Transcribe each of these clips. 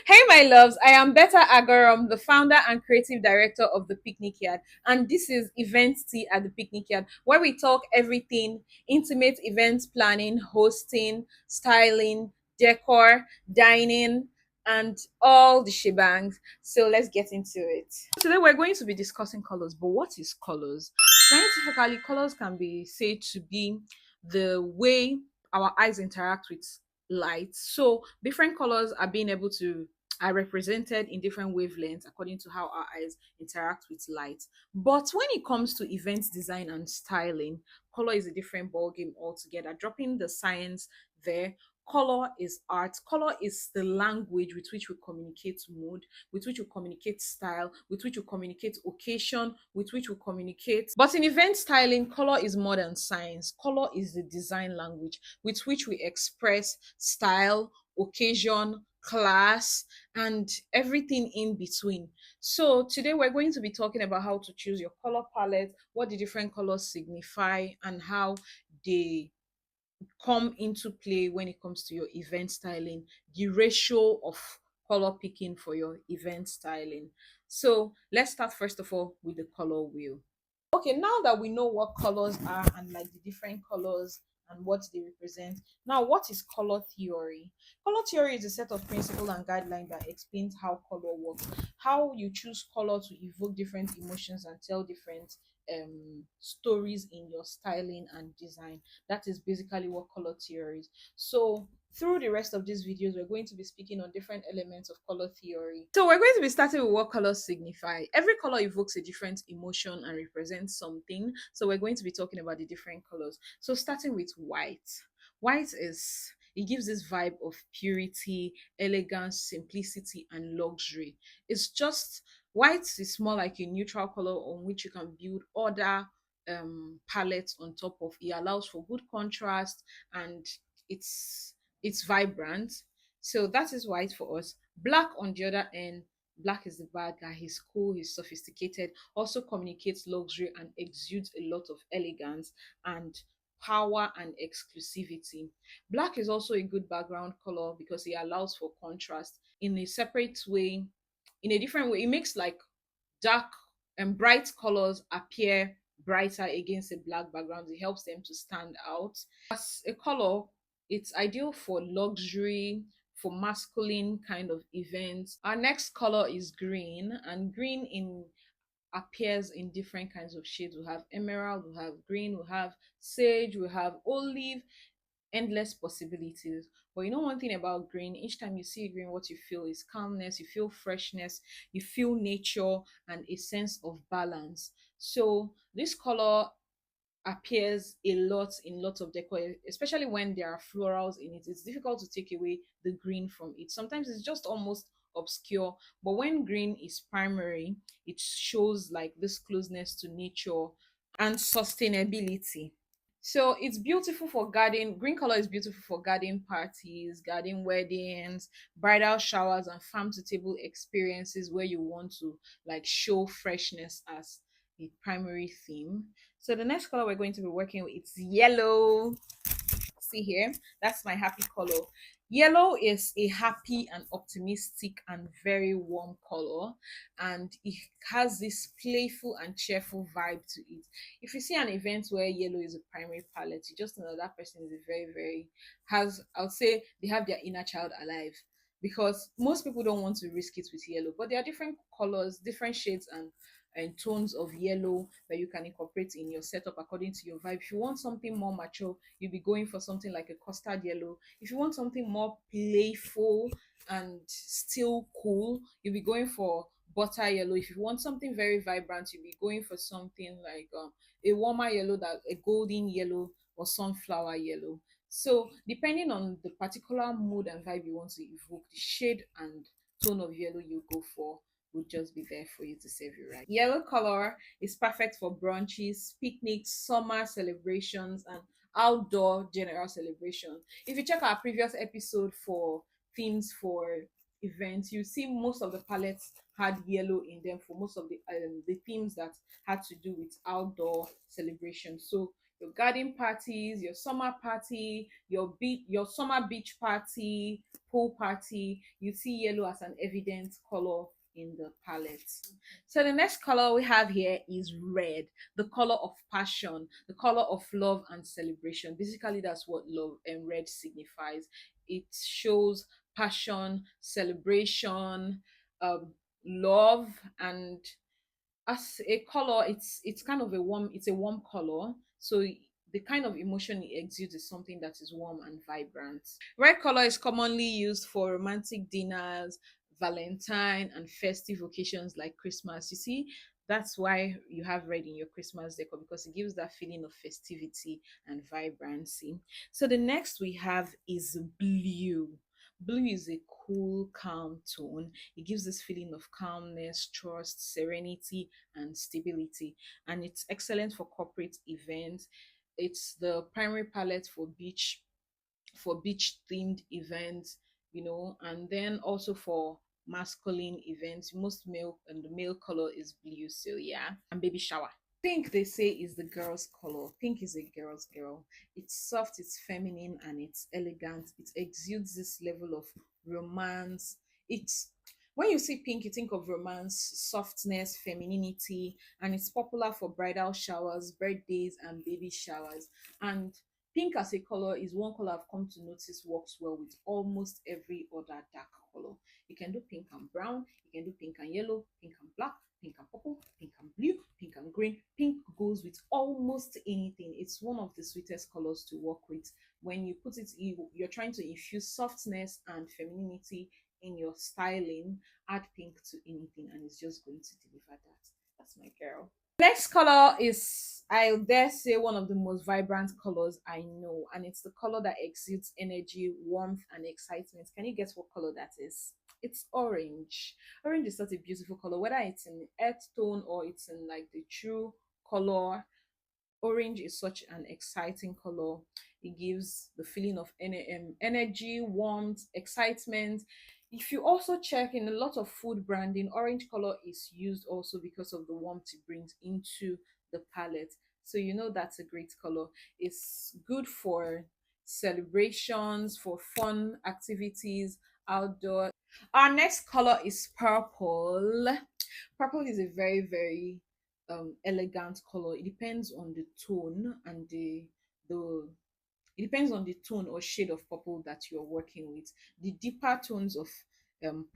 Hey, my loves, I am Betta Agaram, the founder and creative director of The Picnic Yard, and this is Event Tea at The Picnic Yard, where we talk everything intimate events planning, hosting, styling, decor, dining, and all the shebangs. So let's get into it. Today, we're going to be discussing colors, but what is colors? Scientifically, colors can be said to be the way our eyes interact with light. So different colors are being able to are represented in different wavelengths according to how our eyes interact with light. But when it comes to event design and styling, color is a different ballgame altogether. Dropping the science there, color is art. Color is the language with which we communicate mood, with which we communicate style, with which we communicate occasion, with which we communicate. But in event styling, color is more than science. Color is the design language with which we express style, occasion, class, and everything in between. So today we're going to be talking about how to choose your color palette, what the different colors signify, and how they come into play when it comes to your event styling, the ratio of color picking for your event styling. So let's start first of all with the color wheel. Okay, now that we know what colors are and like the different colors and what they represent, now what is color theory? Color theory is a set of principles and guidelines that explains how color works, how you choose color to evoke different emotions and tell different stories in your styling and design. That is basically what color theory is. So through the rest of these videos, we're going to be speaking on different elements of color theory. So we're going to be starting with what colors signify. Every color evokes a different emotion and represents something. So we're going to be talking about the different colors. So starting with white. White is it gives this vibe of purity, elegance, simplicity, and luxury. It's just white is more like a neutral color on which you can build other palettes on top of. It allows for good contrast and it's it's vibrant. So that is white for us. Black on the other end, black is the bad guy. He's cool, he's sophisticated, also communicates luxury and exudes a lot of elegance and power and exclusivity. Black is also a good background color because it allows for contrast in a separate way, in a different way. It makes like dark and bright colors appear brighter against a black background. It helps them to stand out. As a color, it's ideal for luxury, for masculine kind of events. Our next color is green, and green in appears in different kinds of shades. We have emerald, we have green, we have sage, we have olive, endless possibilities. But you know one thing about green, each time you see green, what you feel is calmness, you feel freshness, you feel nature and a sense of balance. So this color appears a lot in lots of decor, especially when there are florals in it. It's difficult to take away the green from it. Sometimes it's just almost obscure, but when green is primary, it shows like this closeness to nature and sustainability. So it's beautiful for garden. Green color is beautiful for garden parties, garden weddings, bridal showers, and farm to table experiences where you want to like show freshness as a primary theme. So the next color we're going to be working with is yellow. See here, that's my happy color. Yellow is a happy and optimistic and very warm color, and it has this playful and cheerful vibe to it. If you see an event where yellow is a primary palette, you just know that that person is a very has, I would say, they have their inner child alive, because most people don't want to risk it with yellow, but there are different colors, different shades and tones of yellow that you can incorporate in your setup according to your vibe. If you want something more mature, you'll be going for something like a custard yellow. If you want something more playful and still cool, you'll be going for butter yellow. If you want something very vibrant, you'll be going for something like a warmer yellow, that a golden yellow or sunflower yellow. So depending on the particular mood and vibe you want to evoke, the shade and tone of yellow you go for would just be there for you to serve you right. Yellow color is perfect for brunches, picnics, summer celebrations, and outdoor general celebrations. If you check our previous episode for themes for events, you see most of the palettes had yellow in them for most of the themes that had to do with outdoor celebrations. So your garden parties, your summer party, your summer beach party, pool party, you see yellow as an evident color in the palette. So the next color we have here is red, the color of passion, the color of love and celebration. Basically, that's what love and red signifies. It shows passion, celebration, um, love, and as a color, it's kind of a warm, it's a warm color. So the kind of emotion it exudes is something that is warm and vibrant. Red color is commonly used for romantic dinners, Valentine, and festive occasions like Christmas. You see, that's why you have red in your Christmas decor, because it gives that feeling of festivity and vibrancy. So the next we have is blue. Blue is a cool, calm tone. It gives this feeling of calmness, trust, serenity, and stability. And it's excellent for corporate events. It's the primary palette for beach themed events, and then also for masculine events. Most male, and the male color is blue, so yeah. And baby shower. Pink, they say, is the girl's color. Pink is a girl's girl. It's soft, it's feminine, and it's elegant. It exudes this level of romance. It's When you see pink, you think of romance, softness, femininity, and it's popular for bridal showers, birthdays, and baby showers. And pink as a color is one color I've come to notice works well with almost every other dark color. You can do pink and brown, you can do pink and yellow, pink and black, pink and purple, pink and blue, pink and green. Pink goes with almost anything. It's one of the sweetest colors to work with. When you put it, you're trying to infuse softness and femininity in your styling. Add pink to anything, and it's just going to deliver that. That's my girl. Next color is, I dare say, one of the most vibrant colors I know, and it's the color that exudes energy, warmth, and excitement. Can you guess what color that is? It's orange. Orange is such a beautiful color, whether it's in earth tone or it's in like the true color. Orange is such an exciting color. It gives the feeling of energy, warmth, excitement. If you also check in a lot of food branding, orange color is used also because of the warmth it brings into the palette. So you know that's a great color. It's good for celebrations, for fun activities outdoor. Our next color is purple. Purple is a very, very elegant color. It depends on the tone and the it depends on the tone or shade of purple that you're working with. The deeper tones of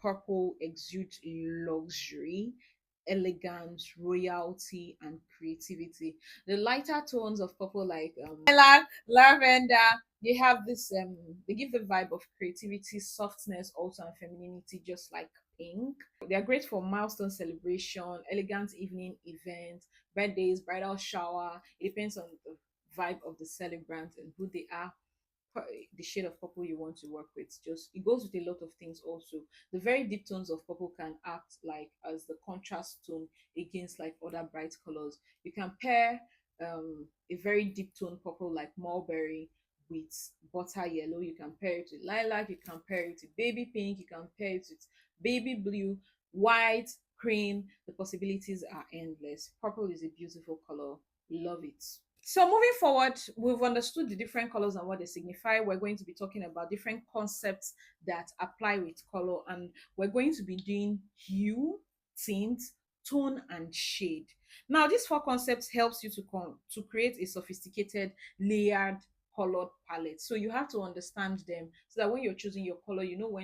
purple exude luxury, elegance, royalty, and creativity. The lighter tones of purple, like lilac, lavender, they have this they give the vibe of creativity, softness, also, and femininity, just like pink. They are great for milestone celebration, elegant evening events, birthdays, bridal shower. It depends on the vibe of the celebrant and who they are. The shade of purple you want to work with, just it goes with a lot of things. Also, the very deep tones of purple can act like as the contrast tone against like other bright colors. You can pair a very deep tone purple like mulberry with butter yellow. You can pair it with lilac, you can pair it with baby pink, you can pair it with baby blue, white, cream. The possibilities are endless. Purple is a beautiful color. Love it. So moving forward, we've understood the different colors and what they signify. We're going to be talking about different concepts that apply with color, and we're going to be doing hue, tint, tone, and shade. Now, these four concepts helps you to create a sophisticated, layered, colored palette. So you have to understand them so that when you're choosing your color, you know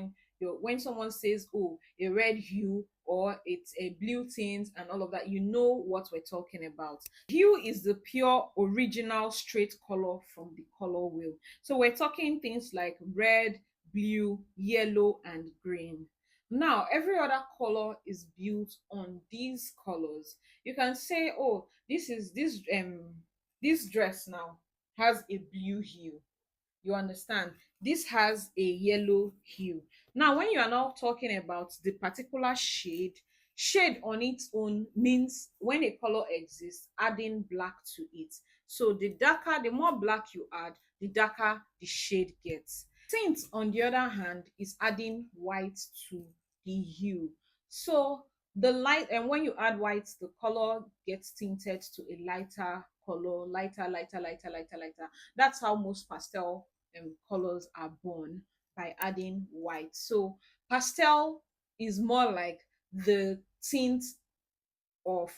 when someone says, oh, a red hue or it's a blue tint and all of that, you know what we're talking about. Hue is the pure original straight color from the color wheel. So we're talking things like red, blue, yellow, and green. Now, every other color is built on these colors. You can say, oh, this dress now has a blue hue. You understand? This has a yellow hue. Now, when you are now talking about the particular shade on its own means when a color exists, adding black to it. So the more black you add, the darker the shade gets. Tint, on the other hand, is adding white to the hue. So the light, and when you add white, the color gets tinted to a lighter color, lighter, lighter, lighter, lighter, lighter. That's how most pastel colors are born. by adding white. So pastel is more like the tint of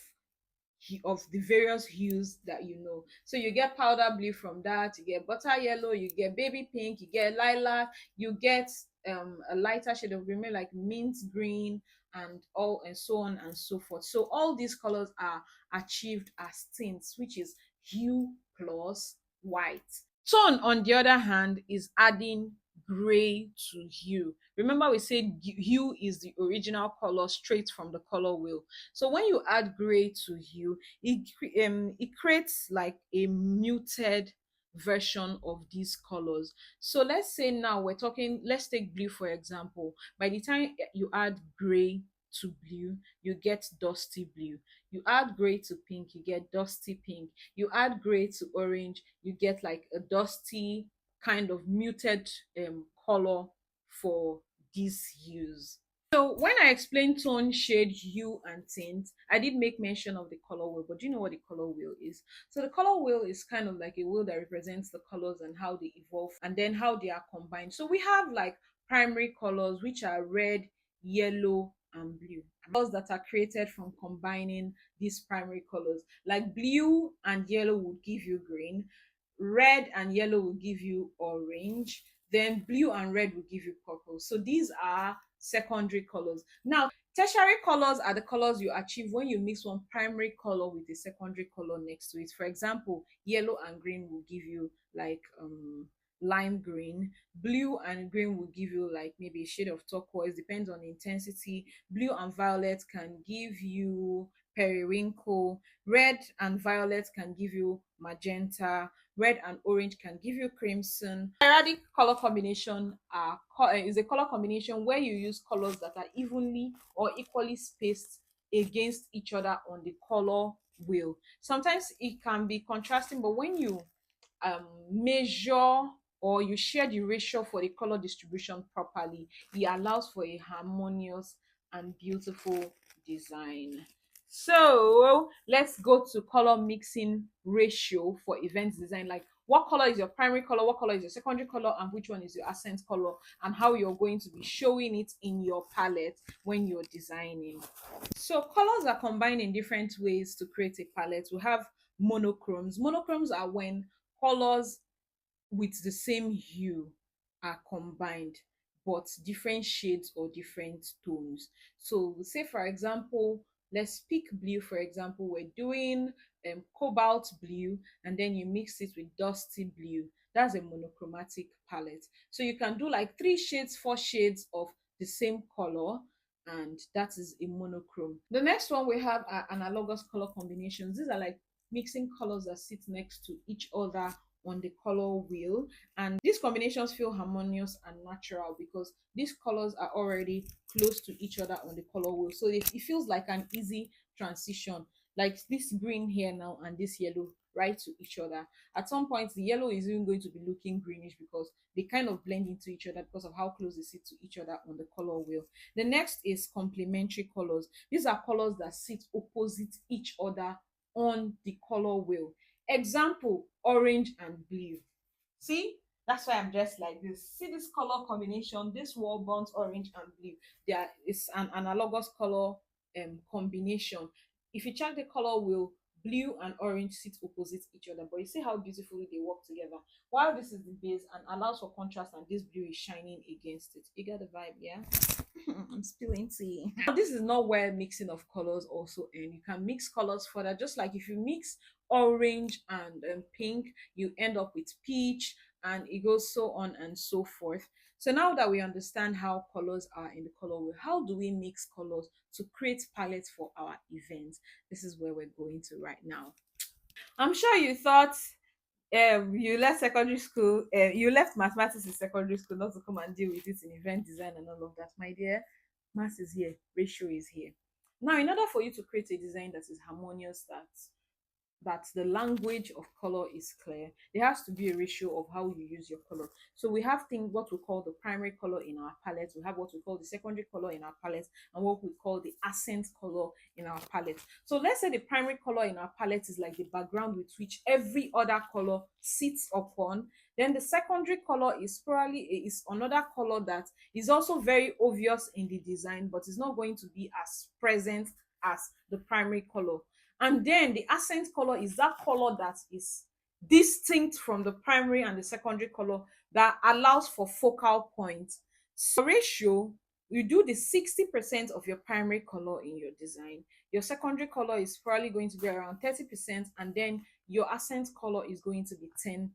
of the various hues that you know. So you get powder blue from that, you get butter yellow, you get baby pink, you get lilac, you get a lighter shade of green, maybe like mint green, and all and so on and so forth. So all these colors are achieved as tints, which is hue plus white. Tone, on the other hand, is adding gray to hue. Remember, we said hue is the original color straight from the color wheel. So when you add gray to hue, it creates like a muted version of these colors. So let's say now we're talking, let's take blue for example. By the time you add gray to blue, you get dusty blue. You add gray to pink, you get dusty pink. You add gray to orange, you get like a dusty kind of muted color for these hues. So when I explained tone, shade, hue, and tint, I did make mention of the color wheel. But do you know what the color wheel is? So the color wheel is kind of like a wheel that represents the colors and how they evolve and then how they are combined. So we have like primary colors, which are red, yellow, and blue. Colors that are created from combining these primary colors. Like blue and yellow would give you green, red and yellow will give you orange, then blue and red will give you purple. So these are secondary colors. Now, tertiary colors are the colors you achieve when you mix one primary color with a secondary color next to it. For example, yellow and green will give you like lime green. Blue and green will give you like maybe a shade of turquoise, depends on the intensity. Blue and violet can give you periwinkle. Red and violet can give you magenta. Red and orange can give you crimson. Quadratic color combination is a color combination where you use colors that are evenly or equally spaced against each other on the color wheel. Sometimes it can be contrasting, but when you measure or you share the ratio for the color distribution properly, it allows for a harmonious and beautiful design. So let's go to color mixing ratio for event design. Like what color is your primary color, what color is your secondary color, and which one is your accent color, and how you're going to be showing it in your palette when you're designing. So colors are combined in different ways to create a palette. We have monochromes. Monochromes are when colors with the same hue are combined but different shades or different tones. So say for example, let's pick blue for example. We're doing cobalt blue and then you mix it with dusty blue. That's a monochromatic palette. So you can do like 3 shades, 4 shades of the same color, and that is a monochrome. The next one we have are analogous color combinations. These are like mixing colors that sit next to each other on the color wheel, and these combinations feel harmonious and natural because these colors are already close to each other on the color wheel, so it feels like an easy transition, like this green here now and this yellow right to each other. At some point the yellow is even going to be looking greenish because they kind of blend into each other because of how close they sit to each other on the color wheel. The next is complementary colors. These are colors that sit opposite each other on the color wheel. Example, orange and blue. See, that's why I'm dressed like this. See this color combination, this wall burnt orange and blue. There is an analogous color combination. If you check the color wheel, blue and orange sit opposite each other, but you see how beautifully they work together. While this is the base and allows for contrast, and this blue is shining against it. You get the vibe, yeah? I'm spilling tea. Now, this is not where mixing of colors also end. You can mix colors further, just like if you mix orange and pink, you end up with peach, and it goes so on and so forth. So now that we understand how colors are in the color wheel, how do we mix colors to create palettes for our events? This is where we're going to right now. I'm sure you thought you left secondary school, you left mathematics in secondary school not to come and deal with it in event design and all of that. My dear, math is here, ratio is here. Now, in order for you to create a design that is harmonious, that that the language of color is clear, there has to be a ratio of how you use your color. So we have things what we call the primary color in our palette, we have what we call the secondary color in our palette, and what we call the accent color in our palette. So let's say the primary color in our palette is like the background with which every other color sits upon. Then the secondary color is probably is another color that is also very obvious in the design, but is not going to be as present as the primary color. And then the accent color is that color that is distinct from the primary and the secondary color, that allows for focal points. So ratio, you do the 60% of your primary color in your design. Your secondary color is probably going to be around 30%, and then your accent color is going to be 10%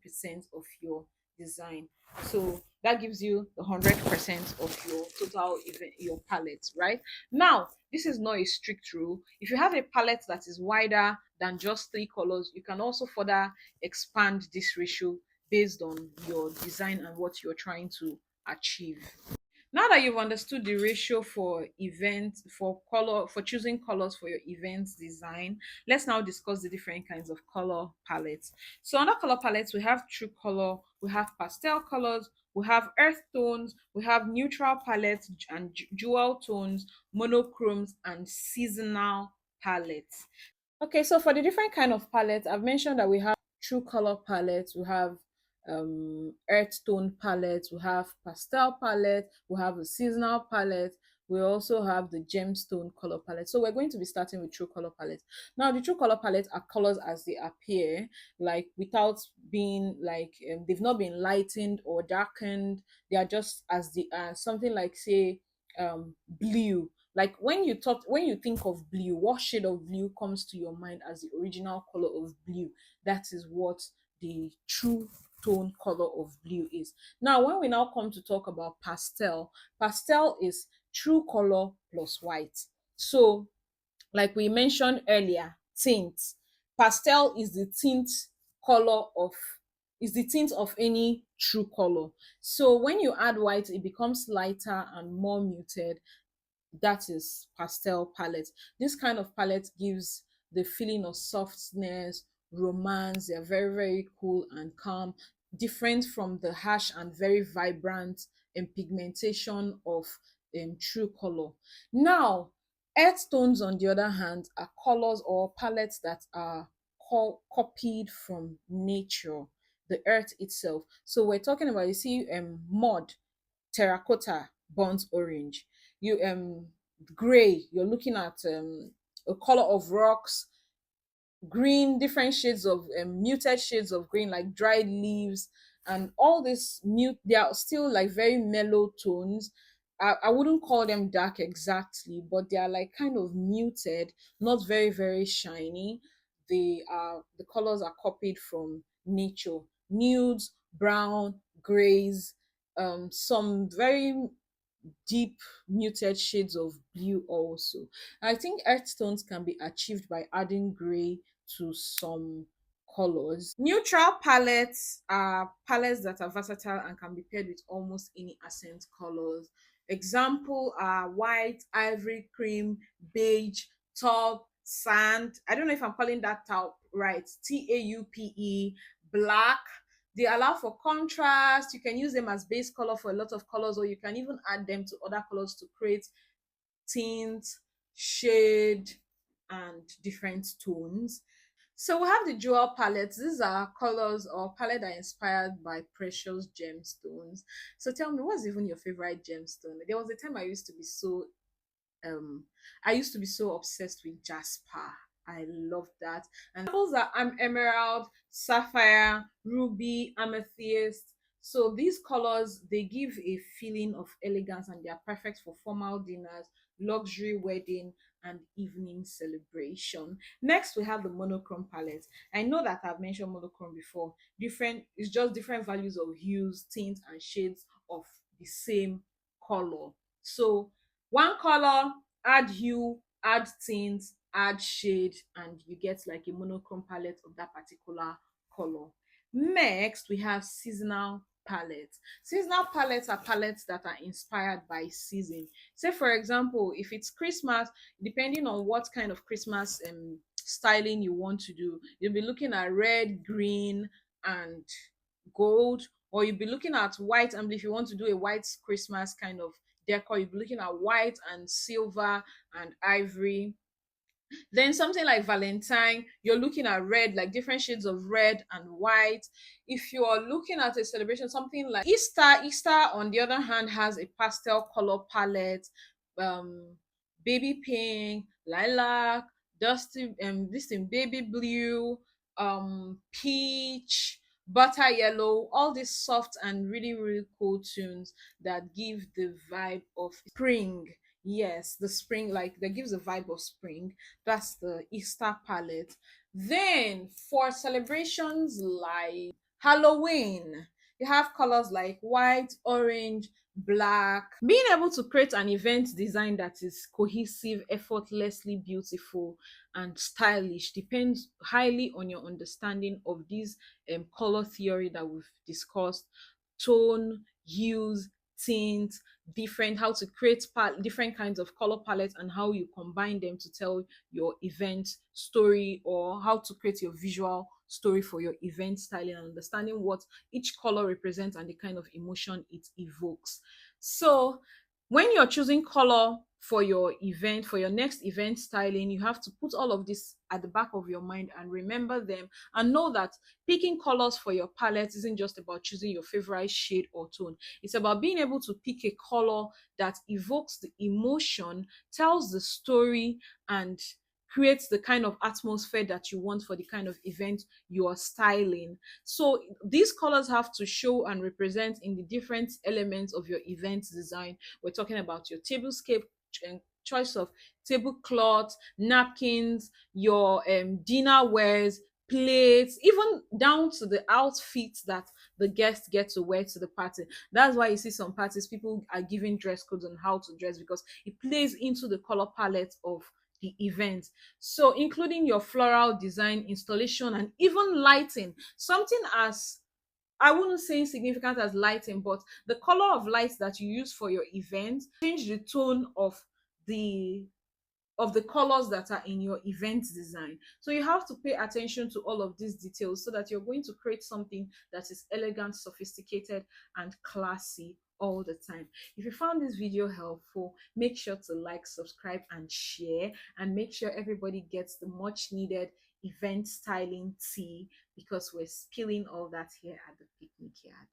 of your design. So that gives you the 100% of your total event, your palette, right? Now, this is not a strict rule. If you have a palette that is wider than just three colors, you can also further expand this ratio based on your design and what you're trying to achieve. Now that you've understood the ratio for event for color for choosing colors for your event design, let's now discuss the different kinds of color palettes. So under color palettes, we have true color, we have pastel colors, we have earth tones, we have neutral palettes and jewel tones, monochromes, and seasonal palettes. Okay, so for the different kind of palettes, I've mentioned that we have true color palettes, we have earth tone palettes, we have pastel palette, we have a seasonal palette, we also have the gemstone color palette. So we're going to be starting with true color palette. Now, the true color palette are colors as they appear, like without being like they've not been lightened or darkened. They are just as the something like say blue. Like when you think of blue, what shade of blue comes to your mind as the original color of blue? That is what the true tone color of blue is. Now, when we now come to talk about pastel, pastel is true color plus white. So like we mentioned earlier, tint. Pastel is the tint color of is the tint of any true color. So when you add white, it becomes lighter and more muted. That is pastel palette. This kind of palette gives the feeling of softness, romance. They're very, very cool and calm, different from the harsh and very vibrant pigmentation of true color. Now, earth tones, on the other hand, are colors or palettes that are copied from nature, the earth itself. So we're talking about, you see, mud, terracotta, burnt orange. You gray, you're looking at a color of rocks, green, different shades of muted shades of green, like dried leaves, and all this mute. They are still like very mellow tones. I wouldn't call them dark exactly, but they are like kind of muted, not very, very shiny. The colors are copied from nature. Nudes, brown, grays, some very deep muted shades of blue also. I think earth tones can be achieved by adding gray to some colors. Neutral palettes are palettes that are versatile and can be paired with almost any accent colors. Example are white, ivory cream, beige, taupe, sand. I don't know if I'm calling that taupe right. Taupe, black. They allow for contrast. You can use them as base color for a lot of colors, or you can even add them to other colors to create tint, shade, and different tones. So we have the jewel palettes. These are colors or palette that are inspired by precious gemstones. So tell me, what's even your favorite gemstone? There was a time um I used to be so obsessed with jasper. I love that. And those are emerald, sapphire, ruby, amethyst. So these colors, they give a feeling of elegance, and they are perfect for formal dinners, luxury wedding, and evening celebration. Next, we have the monochrome palette. I know that I've mentioned monochrome before. Different, it's just different values of hues, tints, and shades of the same color. So one color, add hue, add tint, add shade, and you get like a monochrome palette of that particular color. Next, we have seasonal palettes. Seasonal palettes are palettes that are inspired by season. Say, for example, if it's Christmas, depending on what kind of Christmas styling you want to do. You'll be looking at red, green, and gold, or you'll be looking at white. And if you want to do a white Christmas kind of decor, you'll be looking at white and silver and ivory. Then something like Valentine, you're looking at red, like different shades of red and white. If you're looking at a celebration, something like Easter on the other hand has a pastel color palette, um, baby pink, lilac, dusty, this thing, baby blue, peach, butter yellow, all these soft and really, really cool tunes that give the vibe of spring. Yes, the spring, like that gives a vibe of spring. That's the Easter palette. Then for celebrations like Halloween, you have colors like white, orange, black. Being able to create an event design that is cohesive, effortlessly beautiful, and stylish depends highly on your understanding of these color theory that we've discussed: tone, hues, tints, different how to create different kinds of color palettes and how you combine them to tell your event story, or how to create your visual story for your event styling, and understanding what each color represents and the kind of emotion it evokes. So when you're choosing color for your event, for your next event styling, you have to put all of this at the back of your mind and remember them, and know that picking colors for your palette isn't just about choosing your favorite shade or tone. It's about being able to pick a color that evokes the emotion, tells the story, and creates the kind of atmosphere that you want for the kind of event you are styling. So these colors have to show and represent in the different elements of your event design. We're talking about your tablescape and choice of tablecloth, napkins, your dinner wares, plates, even down to the outfits that the guests get to wear to the party. That's why you see some parties people are giving dress codes on how to dress, because it plays into the color palette of the event. So including your floral design, installation, and even lighting. Something as, I wouldn't say insignificant as lighting, but the color of lights that you use for your event change the tone the the colors that are in your event design. So you have to pay attention to all of these details so that you're going to create something that is elegant, sophisticated, and classy all the time. If you found this video helpful, make sure to like, subscribe, and share, and make sure everybody gets the much needed event styling tea, because we're spilling all that here at the picnic yard.